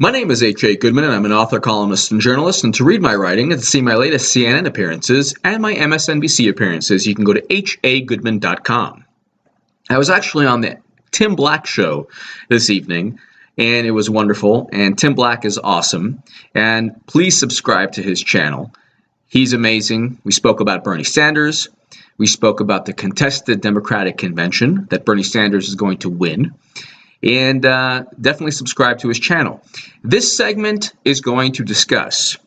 My name is H.A. Goodman, and I'm an author, columnist, and journalist. And to read my writing and to see my latest CNN appearances and my MSNBC appearances, you can go to hagoodman.com. I was actually on the Tim Black show this evening, and it was wonderful. And Tim Black is awesome. And please subscribe to his channel. He's amazing. We spoke about Bernie Sanders. We spoke about the contested Democratic convention that Bernie Sanders is going to win. And definitely subscribe to his channel. This segment is going to discuss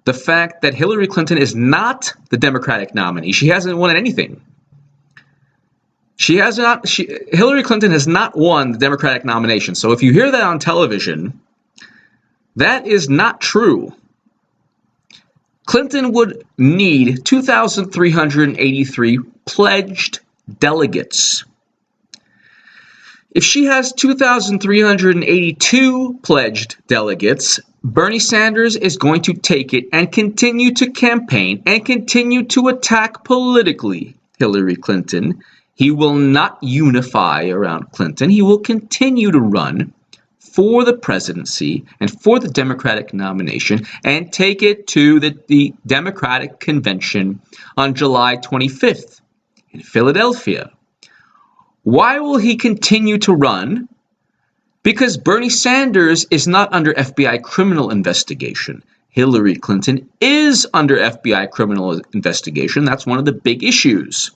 the fact that Hillary Clinton is not the Democratic nominee. She hasn't won anything. Hillary Clinton has not won the Democratic nomination. So if you hear that on television, that is not true. Clinton would need 2,383 pledged delegates. If she has 2,382 pledged delegates, Bernie Sanders is going to take it and continue to campaign and continue to attack politically Hillary Clinton. He will not unify around Clinton. He will continue to run for the presidency and for the Democratic nomination and take it to the Democratic convention on July 25th in Philadelphia. Why will he continue to run? Because Bernie Sanders is not under FBI criminal investigation. Hillary Clinton is under FBI criminal investigation. That's one of the big issues.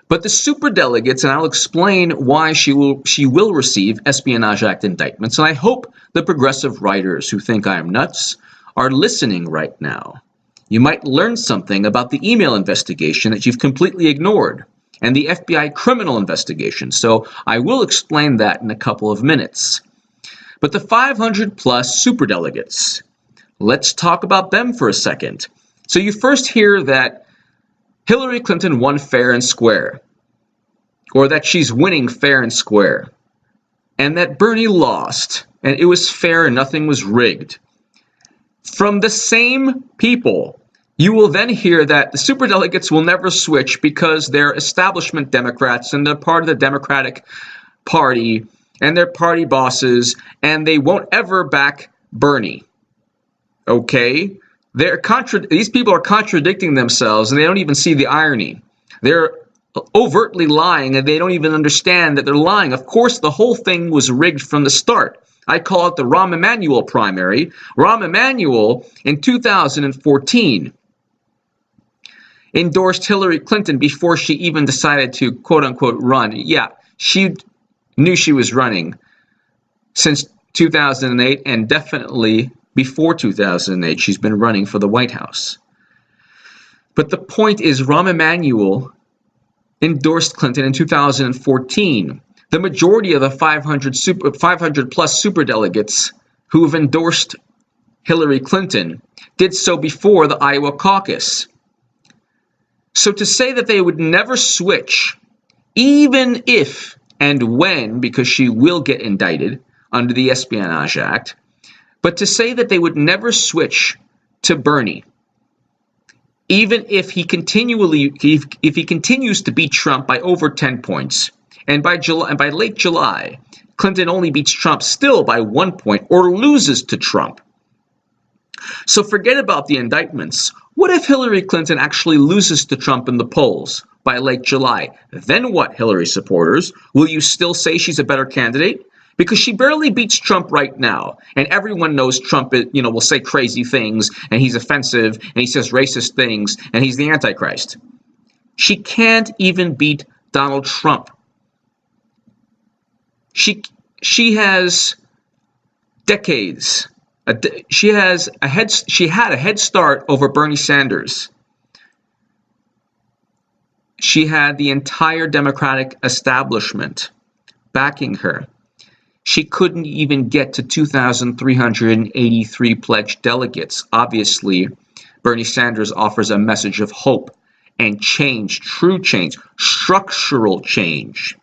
But the superdelegates, and I'll explain why she will receive Espionage Act indictments, and I hope the progressive writers who think I am nuts are listening right now. You might learn something about the email investigation that you've completely ignored, and the FBI criminal investigation. So I will explain that in a couple of minutes. But the 500 plus superdelegates, let's talk about them for a second. So you first hear that Hillary Clinton won fair and square, or that she's winning fair and square, and that Bernie lost, and it was fair and nothing was rigged. From the same people, you will then hear that the superdelegates will never switch because they're establishment Democrats and they're part of the Democratic Party and they're party bosses and they won't ever back Bernie. Okay? These people are contradicting themselves and they don't even see the irony. They're overtly lying and they don't even understand that they're lying. Of course, the whole thing was rigged from the start. I call it the Rahm Emanuel primary. Rahm Emanuel in 2014 endorsed Hillary Clinton before she even decided to quote-unquote run. Yeah, she knew she was running since 2008 and definitely before 2008 she's been running for the White House. But the point is Rahm Emanuel endorsed Clinton in 2014. The majority of the 500 plus superdelegates who have endorsed Hillary Clinton did so before the Iowa caucus. So to say that they would never switch, even if and when, because she will get indicted under the Espionage Act, but to say that they would never switch to Bernie, even if he continues to beat Trump by over 10 points, and by late July, Clinton only beats Trump still by 1 point or loses to Trump. So forget about the indictments. What if Hillary Clinton actually loses to Trump in the polls by late July? Then what, Hillary supporters? Will you still say she's a better candidate? Because she barely beats Trump right now. And everyone knows Trump, will say crazy things, and he's offensive, and he says racist things, and he's the Antichrist. She can't even beat Donald Trump. She has decades. She had a head start over Bernie Sanders. She had the entire Democratic establishment backing her. She couldn't even get to 2,383 pledged delegates. Obviously, Bernie Sanders offers a message of hope and change, true change, structural change.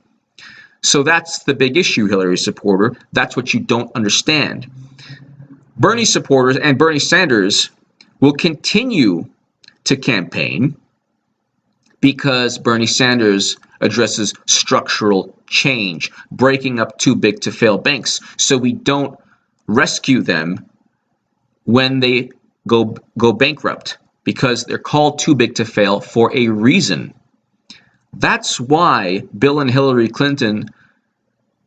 So that's the big issue, Hillary supporter. That's what you don't understand. Bernie supporters and Bernie Sanders will continue to campaign because Bernie Sanders addresses structural change, breaking up too big to fail banks so we don't rescue them when they go bankrupt, because they're called too big to fail for a reason. That's why Bill and Hillary Clinton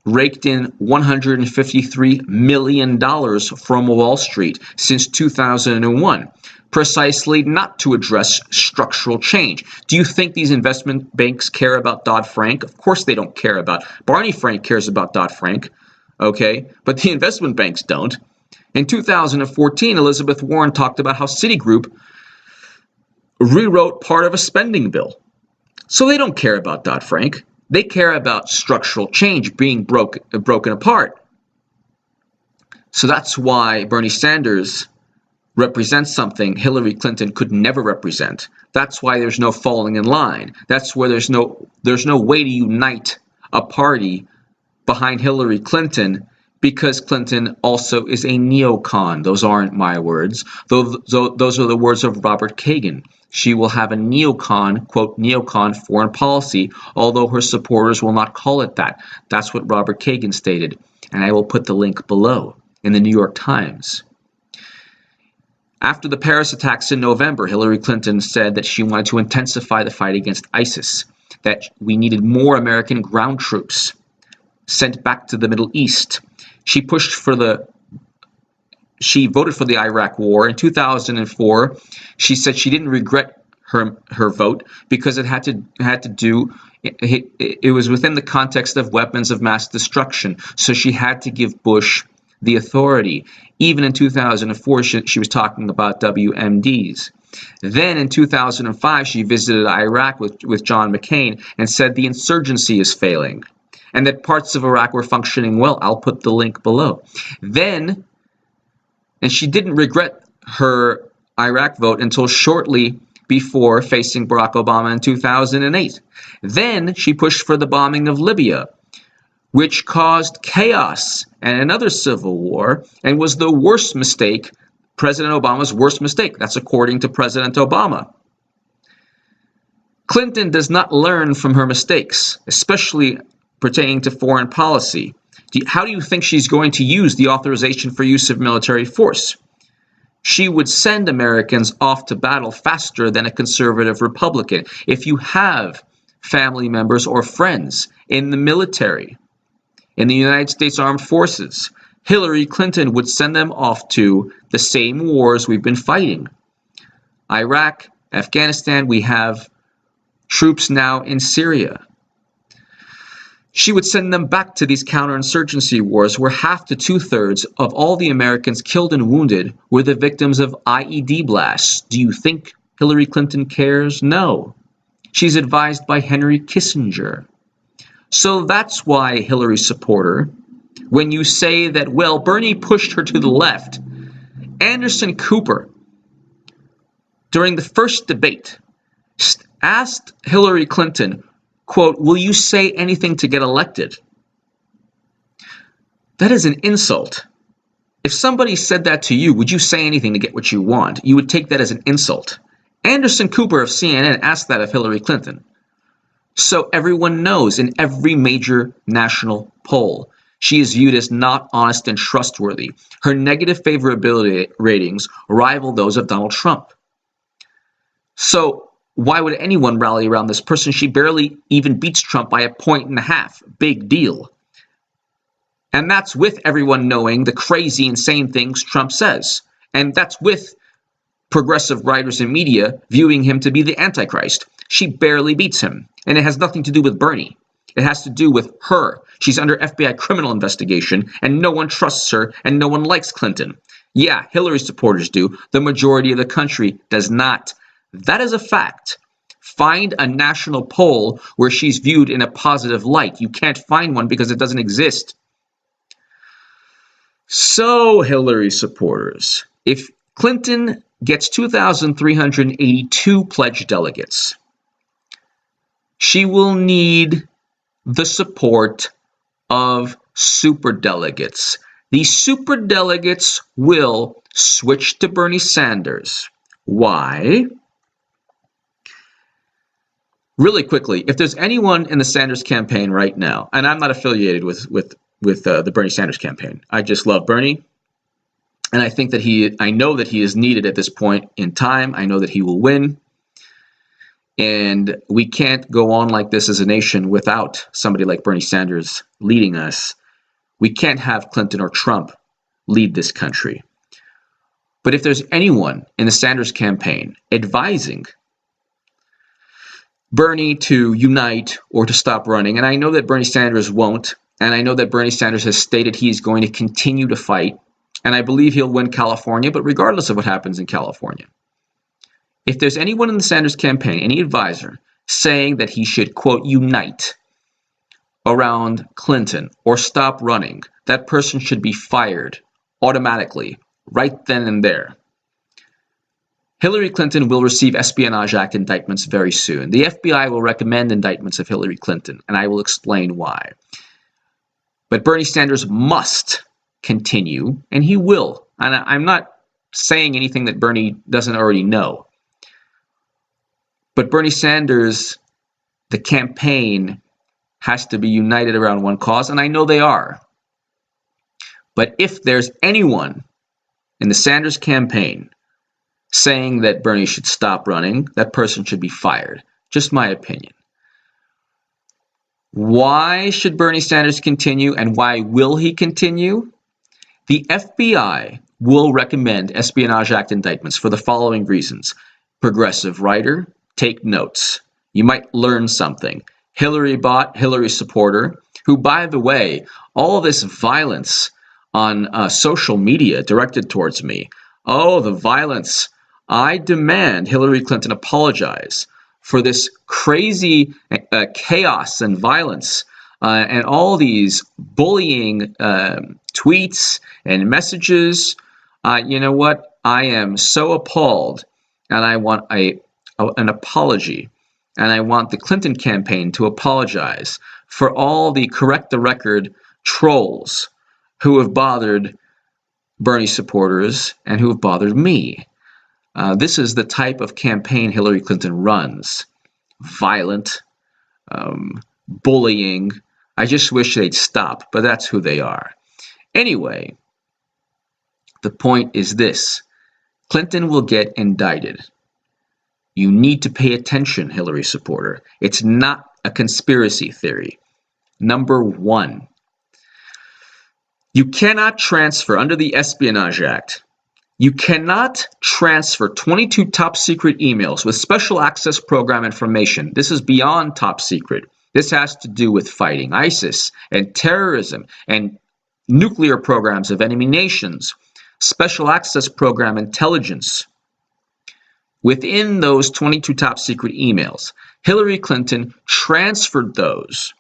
raked in $153 million from Wall Street since 2001, precisely not to address structural change. Do you think these investment banks care about Dodd-Frank? Of course they don't care about. Barney Frank cares about Dodd-Frank, okay? But the investment banks don't. In 2014, Elizabeth Warren talked about how Citigroup rewrote part of a spending bill. So they don't care about Dodd-Frank. They care about structural change being broken apart. So that's why Bernie Sanders represents something Hillary Clinton could never represent. That's why there's no falling in line. That's where there's no way to unite a party behind Hillary Clinton, because Clinton also is a neocon. Those aren't my words. Those are the words of Robert Kagan. She will have a neocon, quote, neocon foreign policy, although her supporters will not call it that. That's what Robert Kagan stated. And I will put the link below in the New York Times. After the Paris attacks in November, Hillary Clinton said that she wanted to intensify the fight against ISIS, that we needed more American ground troops sent back to the Middle East. She voted for the Iraq War. In 2004, she said she didn't regret her vote because it was within the context of weapons of mass destruction. So she had to give Bush the authority. Even in 2004, she was talking about WMDs. Then in 2005, she visited Iraq with John McCain and said the insurgency is failing and that parts of Iraq were functioning well. I'll put the link below. And she didn't regret her Iraq vote until shortly before facing Barack Obama in 2008. Then she pushed for the bombing of Libya, which caused chaos and another civil war, and was the worst mistake, President Obama's worst mistake. That's according to President Obama. Clinton does not learn from her mistakes, especially pertaining to foreign policy. How do you think she's going to use the authorization for use of military force? She would send Americans off to battle faster than a conservative Republican. If you have family members or friends in the military, in the United States Armed Forces, Hillary Clinton would send them off to the same wars we've been fighting. Iraq, Afghanistan, we have troops now in Syria. She would send them back to these counterinsurgency wars where half to two-thirds of all the Americans killed and wounded were the victims of IED blasts. Do you think Hillary Clinton cares? No. She's advised by Henry Kissinger. So that's why, Hillary supporter, when you say that, well, Bernie pushed her to the left, Anderson Cooper, during the first debate, asked Hillary Clinton, quote, will you say anything to get elected? That is an insult. If somebody said that to you, would you say anything to get what you want? You would take that as an insult. Anderson Cooper of CNN asked that of Hillary Clinton. So everyone knows in every major national poll, she is viewed as not honest and trustworthy. Her negative favorability ratings rival those of Donald Trump. So why would anyone rally around this person? She barely even beats Trump by 1.5 points. Big deal. And that's with everyone knowing the crazy, insane things Trump says. And that's with progressive writers and media viewing him to be the Antichrist. She barely beats him. And it has nothing to do with Bernie. It has to do with her. She's under FBI criminal investigation, and no one trusts her, and no one likes Clinton. Yeah, Hillary supporters do. The majority of the country does not. That is a fact. Find a national poll where she's viewed in a positive light. You can't find one because it doesn't exist. So, Hillary supporters, if Clinton gets 2,382 pledged delegates, she will need the support of superdelegates. These superdelegates will switch to Bernie Sanders. Why? Really quickly, if there's anyone in the Sanders campaign right now, and I'm not affiliated with the Bernie Sanders campaign, I just love Bernie. And I know that he is needed at this point in time. I know that he will win. And we can't go on like this as a nation without somebody like Bernie Sanders leading us. We can't have Clinton or Trump lead this country. But if there's anyone in the Sanders campaign advising Bernie to unite or to stop running, and I know that Bernie Sanders won't, and I know that Bernie Sanders has stated he's going to continue to fight, and I believe he'll win California, but regardless of what happens in California, if there's anyone in the Sanders campaign, any advisor, saying that he should, quote, unite around Clinton or stop running, that person should be fired automatically, right then and there. Hillary Clinton will receive Espionage Act indictments very soon. The FBI will recommend indictments of Hillary Clinton, and I will explain why. But Bernie Sanders must continue, and he will. And I'm not saying anything that Bernie doesn't already know. But Bernie Sanders, the campaign, has to be united around one cause, and I know they are. But if there's anyone in the Sanders campaign saying that Bernie should stop running, that person should be fired. Just my opinion. Why should Bernie Sanders continue, and why will he continue? The FBI will recommend Espionage Act indictments for the following reasons. Progressive writer, take notes. You might learn something. Hillary bot, Hillary supporter, who, by the way, all this violence on social media directed towards me. Oh, the violence. I demand Hillary Clinton apologize for this crazy chaos and violence and all these bullying tweets and messages. You know what? I am so appalled, and I want an apology. And I want the Clinton campaign to apologize for all the correct the record trolls who have bothered Bernie supporters and who have bothered me. This is the type of campaign Hillary Clinton runs. Violent, bullying. I just wish they'd stop, but that's who they are. Anyway, the point is this. Clinton will get indicted. You need to pay attention, Hillary supporter. It's not a conspiracy theory. Number one, you cannot transfer under the Espionage Act. You cannot transfer 22 top secret emails with special access program information. This is beyond top secret. This has to do with fighting ISIS and terrorism and nuclear programs of enemy nations, special access program intelligence. Within those 22 top secret emails, Hillary Clinton transferred those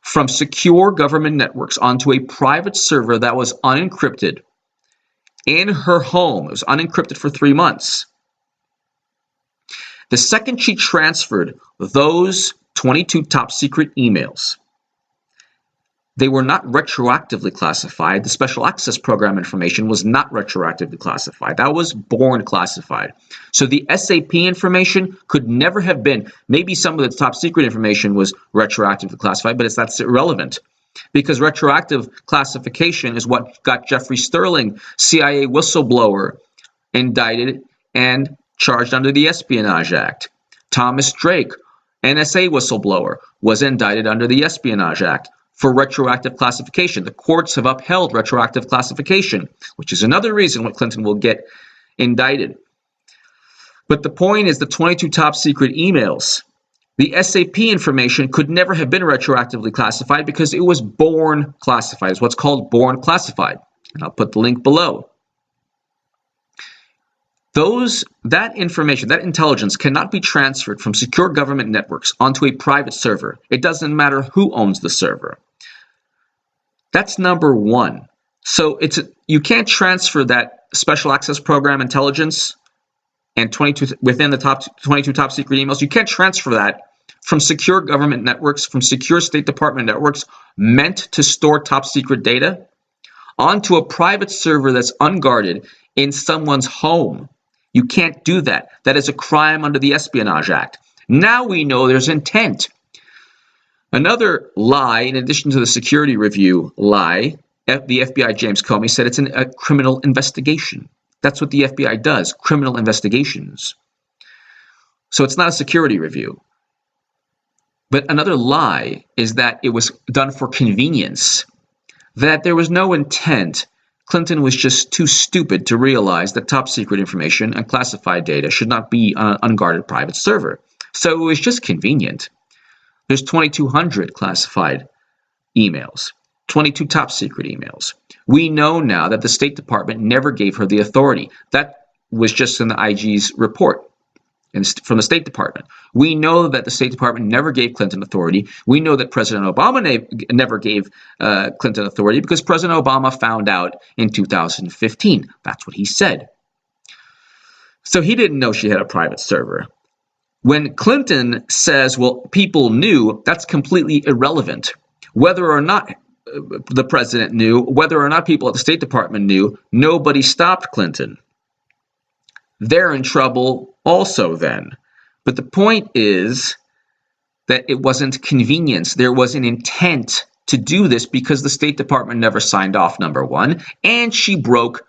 from secure government networks onto a private server that was unencrypted in her home. It was unencrypted for 3 months. The second she transferred those 22 top secret emails, they were not retroactively classified. The special access program information was not retroactively classified. That was born classified. So the SAP information could never have been, maybe some of the top secret information was retroactively classified, but that's irrelevant. Because retroactive classification is what got Jeffrey Sterling, CIA whistleblower, indicted and charged under the Espionage Act. Thomas Drake, NSA whistleblower, was indicted under the Espionage Act for retroactive classification. The courts have upheld retroactive classification, which is another reason why Clinton will get indicted. But the point is the 22 top secret emails. The SAP information could never have been retroactively classified because it was born classified. It's what's called born classified. And I'll put the link below. That information, that intelligence cannot be transferred from secure government networks onto a private server. It doesn't matter who owns the server. That's number one. So you can't transfer that special access program intelligence and 22 within the top 22 top secret emails. You can't transfer that from secure government networks, from secure State Department networks meant to store top secret data onto a private server that's unguarded in someone's home. You can't do that. That is a crime under the Espionage Act. Now we know there's intent. Another lie, in addition to the security review lie, the FBI, James Comey, said it's a criminal investigation. That's what the FBI does, criminal investigations. So it's not a security review. But another lie is that it was done for convenience, that there was no intent. Clinton was just too stupid to realize that top secret information and classified data should not be on an unguarded private server. So it was just convenient. There's 2,200 classified emails, 22 top secret emails. We know now that the State Department never gave her the authority. That was just in the IG's report from the State Department. We know that the State Department never gave Clinton authority. We know that President Obama never gave Clinton authority because President Obama found out in 2015. That's what he said. So he didn't know she had a private server. When Clinton says, well, people knew, that's completely irrelevant. Whether or not the president knew, whether or not people at the State Department knew, nobody stopped Clinton. They're in trouble also then. But the point is that it wasn't convenience. There was an intent to do this because the State Department never signed off, number one, and she broke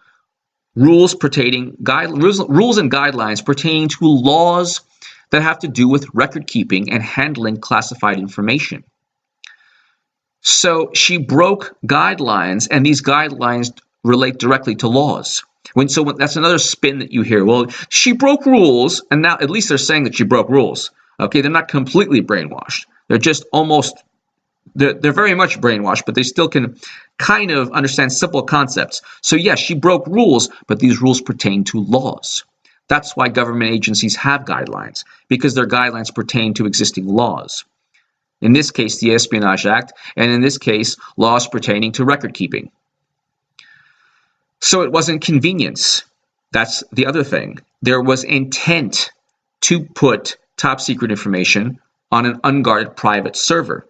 rules and guidelines pertaining to laws that have to do with record keeping and handling classified information. So she broke guidelines, and these guidelines relate directly to laws. That's another spin that you hear. Well, she broke rules, and now at least they're saying that she broke rules. Okay, they're not completely brainwashed. They're just they're very much brainwashed, but they still can kind of understand simple concepts. So yes, she broke rules, but these rules pertain to laws. That's why government agencies have guidelines, because their guidelines pertain to existing laws. In this case, the Espionage Act, and in this case, laws pertaining to record keeping. So it wasn't convenience. That's the other thing. There was intent to put top secret information on an unguarded private server.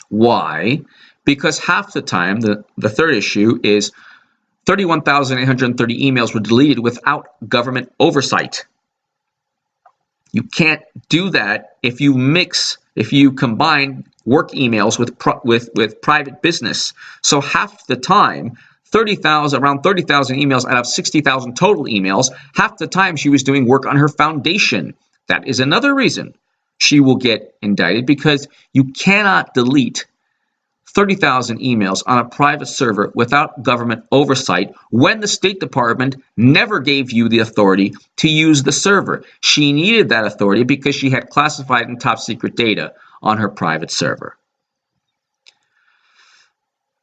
Why? Because half the time, the third issue is 31,830 emails were deleted without government oversight. You can't do that if you combine work emails with private business. So half the time, around 30,000 emails out of 60,000 total emails, half the time she was doing work on her foundation. That is another reason she will get indicted, because you cannot delete 30,000 emails on a private server without government oversight when the State Department never gave you the authority to use the server. She needed that authority because she had classified and top secret data on her private server.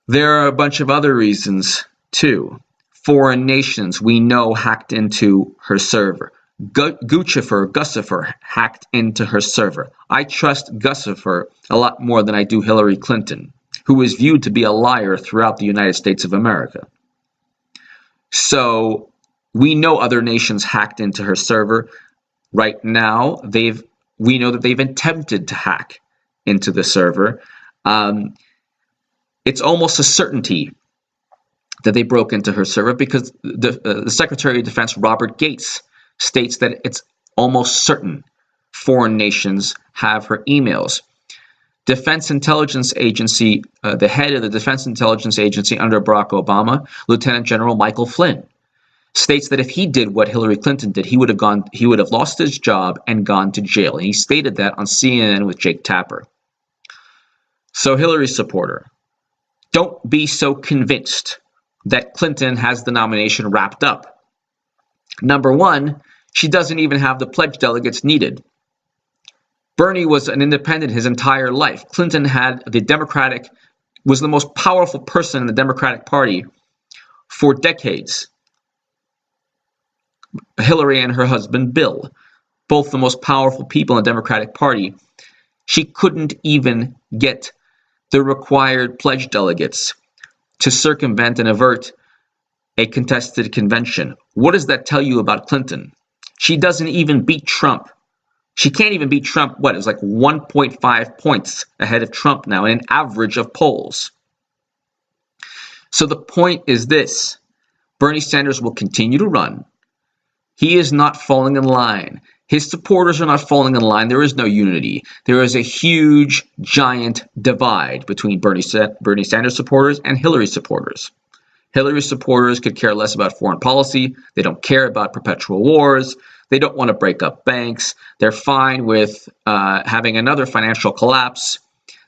There are a bunch of other reasons too. Foreign nations, we know, hacked into her server. Guccifer hacked into her server. I trust Guccifer a lot more than I do Hillary Clinton, who is viewed to be a liar throughout the United States of America. So we know other nations hacked into her server. Right now, we know that they've attempted to hack into the server. It's almost a certainty that they broke into her server because the Secretary of Defense, Robert Gates, states that it's almost certain foreign nations have her emails. Defense Intelligence Agency, the head of the Defense Intelligence Agency under Barack Obama, Lieutenant General Michael Flynn, states that if he did what Hillary Clinton did, he would have lost his job and gone to jail. And he stated that on CNN with Jake Tapper. So Hillary's supporter, don't be so convinced that Clinton has the nomination wrapped up. Number one, she doesn't even have the pledge delegates needed. Bernie was an independent his entire life. Clinton was the most powerful person in the Democratic Party for decades. Hillary and her husband, Bill, both the most powerful people in the Democratic Party. She couldn't even get the required pledge delegates to circumvent and avert a contested convention. What does that tell you about Clinton? She doesn't even beat Trump. She can't even beat Trump. What? It was like 1.5 points ahead of Trump now in an average of polls. So the point is this. Bernie Sanders will continue to run. He is not falling in line. His supporters are not falling in line. There is no unity. There is a huge, giant divide between Bernie Sanders supporters and Hillary supporters. Hillary supporters could care less about foreign policy. They don't care about perpetual wars. They don't want to break up banks. They're fine with having another financial collapse.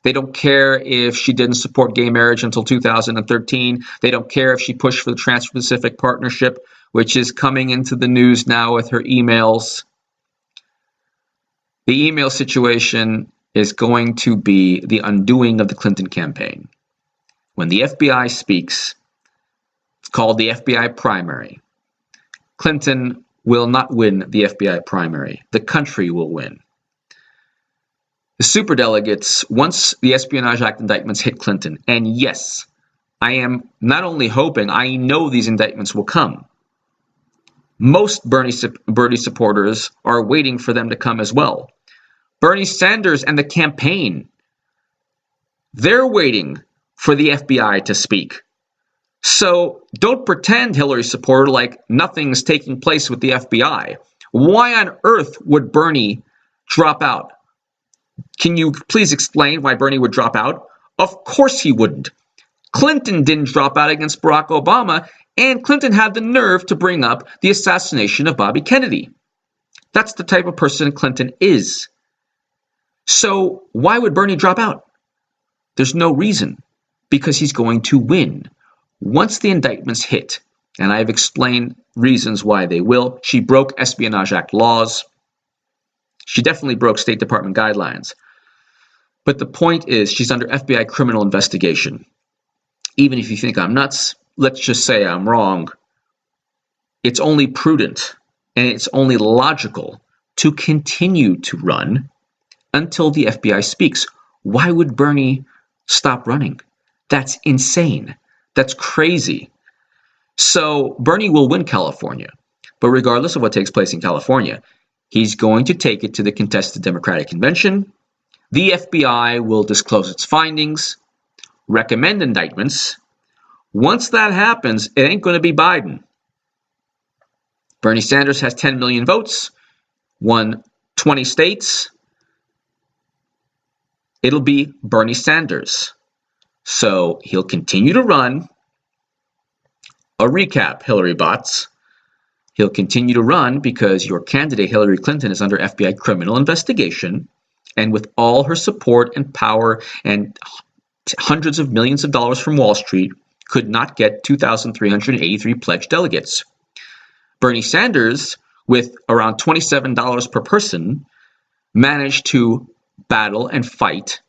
They don't care if she didn't support gay marriage until 2013. They don't care if she pushed for the Trans-Pacific Partnership, which is coming into the news now with her emails. The email situation is going to be the undoing of the Clinton campaign. When the FBI speaks, it's called the FBI primary. Clinton will not win the FBI primary. The country will win. The superdelegates, once the Espionage Act indictments hit Clinton, and yes, I am not only hoping, I know these indictments will come. Most Bernie supporters are waiting for them to come as well. Bernie Sanders and the campaign, they're waiting for the FBI to speak. So don't pretend, Hillary supporter, like nothing's taking place with the FBI. Why on earth would Bernie drop out? Can you please explain why Bernie would drop out? Of course he wouldn't. Clinton didn't drop out against Barack Obama, and Clinton had the nerve to bring up the assassination of Bobby Kennedy. That's the type of person Clinton is. So why would Bernie drop out? There's no reason, because he's going to win. Once the indictments hit, and I've explained reasons why they will, she broke Espionage Act laws. She definitely broke State Department guidelines. But the point is, she's under FBI criminal investigation. Even if you think I'm nuts, let's just say I'm wrong. It's only prudent and it's only logical to continue to run until the FBI speaks. Why would Bernie stop running? That's insane. That's crazy. So Bernie will win California. But regardless of what takes place in California, he's going to take it to the contested Democratic Convention. The FBI will disclose its findings, recommend indictments. Once that happens, it ain't going to be Biden. Bernie Sanders has 10 million votes, won 20 states. It'll be Bernie Sanders. So he'll continue to run. A recap, Hillary bots. He'll continue to run because your candidate, Hillary Clinton, is under FBI criminal investigation. And with all her support and power and hundreds of millions of dollars from Wall Street, could not get 2,383 pledged delegates. Bernie Sanders, with around $27 per person, managed to battle and fight,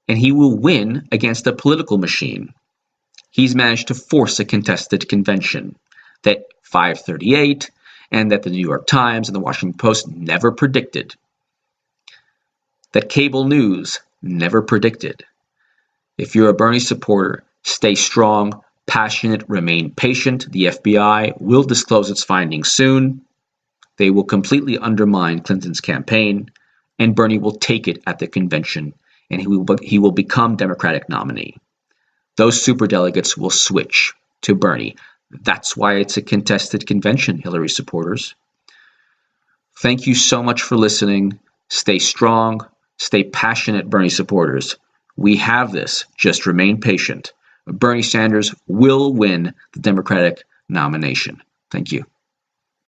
and he will win against a political machine. He's managed to force a contested convention that 538 and that the New York Times and the Washington Post never predicted, that cable news never predicted. If you're a Bernie supporter, stay strong, passionate, remain patient. The FBI will disclose its findings soon. They will completely undermine Clinton's campaign, and Bernie will take it at the convention, and he will become Democratic nominee. Those superdelegates will switch to Bernie. That's why it's a contested convention, Hillary supporters. Thank you so much for listening. Stay strong, stay passionate, Bernie supporters. We have this. Just remain patient. Bernie Sanders will win the Democratic nomination. Thank you.